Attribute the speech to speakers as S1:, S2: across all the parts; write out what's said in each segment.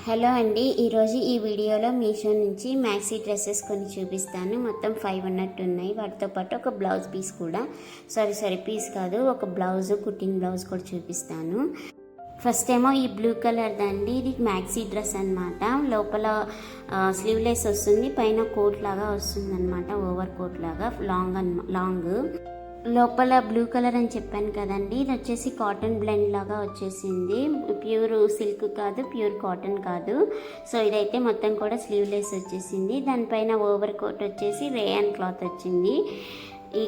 S1: Hello అండి, ఈరోజు ఈ వీడియోలో మీషో నుంచి మ్యాక్సీ డ్రెస్సెస్ కొన్ని చూపిస్తాను. మొత్తం 5 ఉన్నట్టు ఉన్నాయి. వాటితో పాటు ఒక బ్లౌజ్ పీస్ కూడా పీస్ కాదు, ఒక బ్లౌజ్ కుట్టింగ్ బ్లౌజ్ కూడా చూపిస్తాను. ఫస్ట్ ఏమో ఈ బ్లూ కలర్ దండి, ఇది మ్యాక్సీ డ్రెస్ అనమాట. లోపల స్లీవ్లెస్ వస్తుంది, పైన కోట్ లాగా వస్తుంది అనమాట, ఓవర్ కోట్ లాగా లాంగ్. లోపల బ్లూ కలర్ అని చెప్పాను కదండి, ఇది వచ్చేసి కాటన్ బ్లెండ్ లాగా వచ్చేసింది. ప్యూర్ సిల్క్ కాదు, ప్యూర్ కాటన్ కాదు. సో ఇదైతే మొత్తం కూడా స్లీవ్లెస్ వచ్చేసింది. దానిపైన ఓవర్ కోట్ వచ్చేసి రేయాన్ క్లాత్ వచ్చింది. ఈ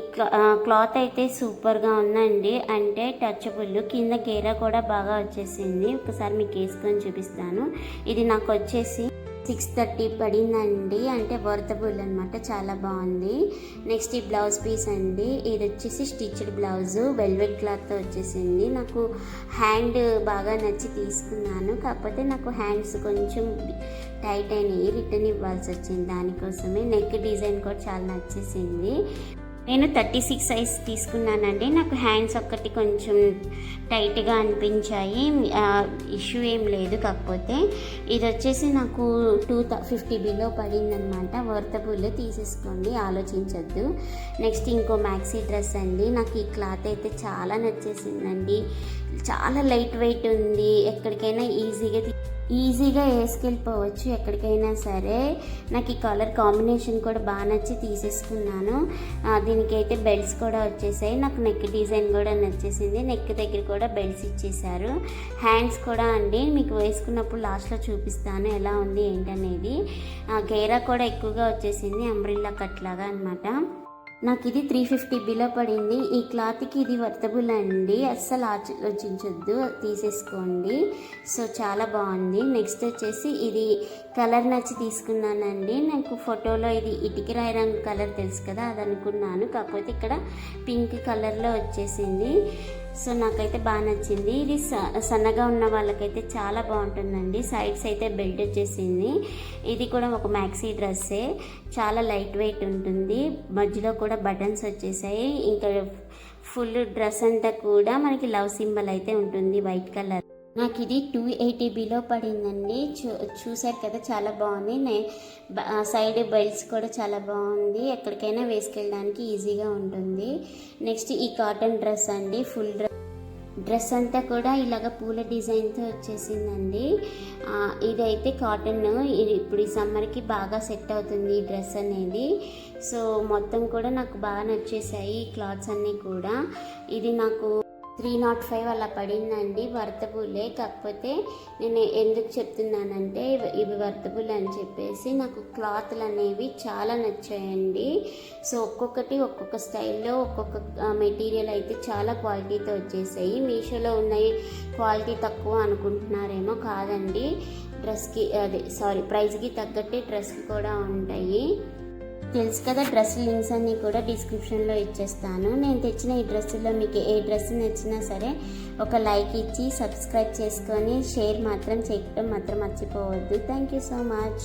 S1: క్లాత్ అయితే సూపర్గా ఉందండి, అంటే టచబుల్. కింద గేరా కూడా బాగా వచ్చేసింది. ఒకసారి మీకు వేసుకొని చూపిస్తాను. ఇది నాకు వచ్చేసి 630 పడిందండి, అంటే వర్తబుల్ అనమాట, చాలా బాగుంది. నెక్స్ట్ ఈ బ్లౌజ్ పీస్ అండి, ఇది వచ్చేసి స్టిచ్డ్ బ్లౌజ్, వెల్వెట్ క్లాత్తో వచ్చేసింది. నాకు హ్యాండ్ బాగా నచ్చి తీసుకున్నాను, కాకపోతే నాకు హ్యాండ్స్ కొంచెం టైట్ అయినాయి, రిటర్న్ ఇవ్వాల్సి వచ్చింది. దానికోసమే నెక్ డిజైన్ కూడా చాలా నచ్చేసింది. నేను 36 సైజ్ తీసుకున్నానండి. నాకు హ్యాండ్స్ ఒక్కటి కొంచెం టైట్గా అనిపించాయి, ఇష్యూ ఏం లేదు. కాకపోతే ఇది వచ్చేసి నాకు 250 బిలో పడిందనమాట. వర్తబుల్, తీసేసుకోండి, ఆలోచించద్దు. నెక్స్ట్ ఇంకో మ్యాక్సీ డ్రెస్ అండి. నాకు ఈ క్లాత్ అయితే చాలా నచ్చేసిందండి. చాలా లైట్ వెయిట్ ఉంది, ఎక్కడికైనా ఈజీగా వేసుకెళ్ళిపోవచ్చు ఎక్కడికైనా సరే. నాకు ఈ కలర్ కాంబినేషన్ కూడా బాగా నచ్చి తీసేసుకున్నాను. దీనికి అయితే బెల్ట్స్ కూడా వచ్చేసాయి. నాకు నెక్ డిజైన్ కూడా నచ్చేసింది. నెక్ దగ్గర కూడా బెల్ట్స్ ఇచ్చేసారు. హ్యాండ్స్ కూడా అండి, మీకు వేసుకున్నప్పుడు లాస్ట్లో చూపిస్తాను ఎలా ఉంది ఏంటనేది. గేరా కూడా ఎక్కువగా వచ్చేసింది, అంబ్రిల్లా కట్ లాగా అనమాట. నాకు ఇది 350 బిలో పడింది. ఈ క్లాత్కి ఇది వర్తబుల్ అండి, అస్సలు ఆలోచించొద్దు, తీసేసుకోండి. సో చాలా బాగుంది. నెక్స్ట్ వచ్చేసి ఇది కలర్ నచ్చి తీసుకున్నానండి. నాకు ఫోటోలో ఇది ఇటుకరాయి రంగు కలర్ తెలుసు కదా, అది అనుకున్నాను. కాకపోతే ఇక్కడ పింక్ కలర్లో వచ్చేసింది. సో నాకైతే బాగా నచ్చింది. ఇది సన్నగా ఉన్న వాళ్ళకైతే చాలా బాగుంటుందండి. సైడ్స్ అయితే బెల్ట్ వచ్చేసింది. ఇది కూడా ఒక మ్యాక్సీ డ్రెస్సే, చాలా లైట్ వెయిట్ ఉంటుంది. మధ్యలో కూడా బటన్స్ వచ్చేసాయి. ఇంకా ఫుల్ డ్రెస్ అంతా కూడా మనకి లవ్ సింబల్ అయితే ఉంటుంది, వైట్ కలర్. నాకు ఇది 280 బిలో పడిందండి. చూసారు కదా, చాలా బాగుంది. సైడ్ బెల్ట్స్ కూడా చాలా బాగుంది, ఎక్కడికైనా వేసుకెళ్ళడానికి ఈజీగా ఉంటుంది. నెక్స్ట్ ఈ కాటన్ డ్రెస్ అండి, ఫుల్ డ్రెస్ అంతా కూడా ఇలాగ పూల డిజైన్తో వచ్చేసిందండి. ఇదైతే కాటన్, ఇది ఇప్పుడు ఈ సమ్మర్కి బాగా సెట్ అవుతుంది ఈ డ్రెస్ అనేది. సో మొత్తం కూడా నాకు బాగా నచ్చేసాయి ఈ క్లాత్స్ అన్నీ కూడా. ఇది నాకు 305 అలా పడిందండి. వర్తబులే, కాకపోతే నేను ఎందుకు చెప్తున్నానంటే ఇవి వర్తబుల్ అని చెప్పేసి నాకు క్లాత్లు అనేవి చాలా నచ్చాయండి. సో ఒక్కొక్కటి ఒక్కొక్క స్టైల్లో, ఒక్కొక్క మెటీరియల్ అయితే చాలా క్వాలిటీతో వచ్చేసాయి. మీషోలో ఉన్నాయి క్వాలిటీ తక్కువ అనుకుంటున్నారేమో, కాదండి. ప్రైస్కి తగ్గట్టే డ్రెస్కి కూడా ఉంటాయి. తెలుసు కదా, డ్రెస్ లింక్స్ అన్నీ కూడా డిస్క్రిప్షన్లో ఇచ్చేస్తాను. నేను తెచ్చిన ఈ డ్రెస్సులో మీకు ఏ డ్రెస్ నచ్చినా సరే ఒక లైక్ ఇచ్చి సబ్స్క్రైబ్ చేసుకొని షేర్ మాత్రం చేయడం మాత్రం మర్చిపోవద్దు. Thank you so much.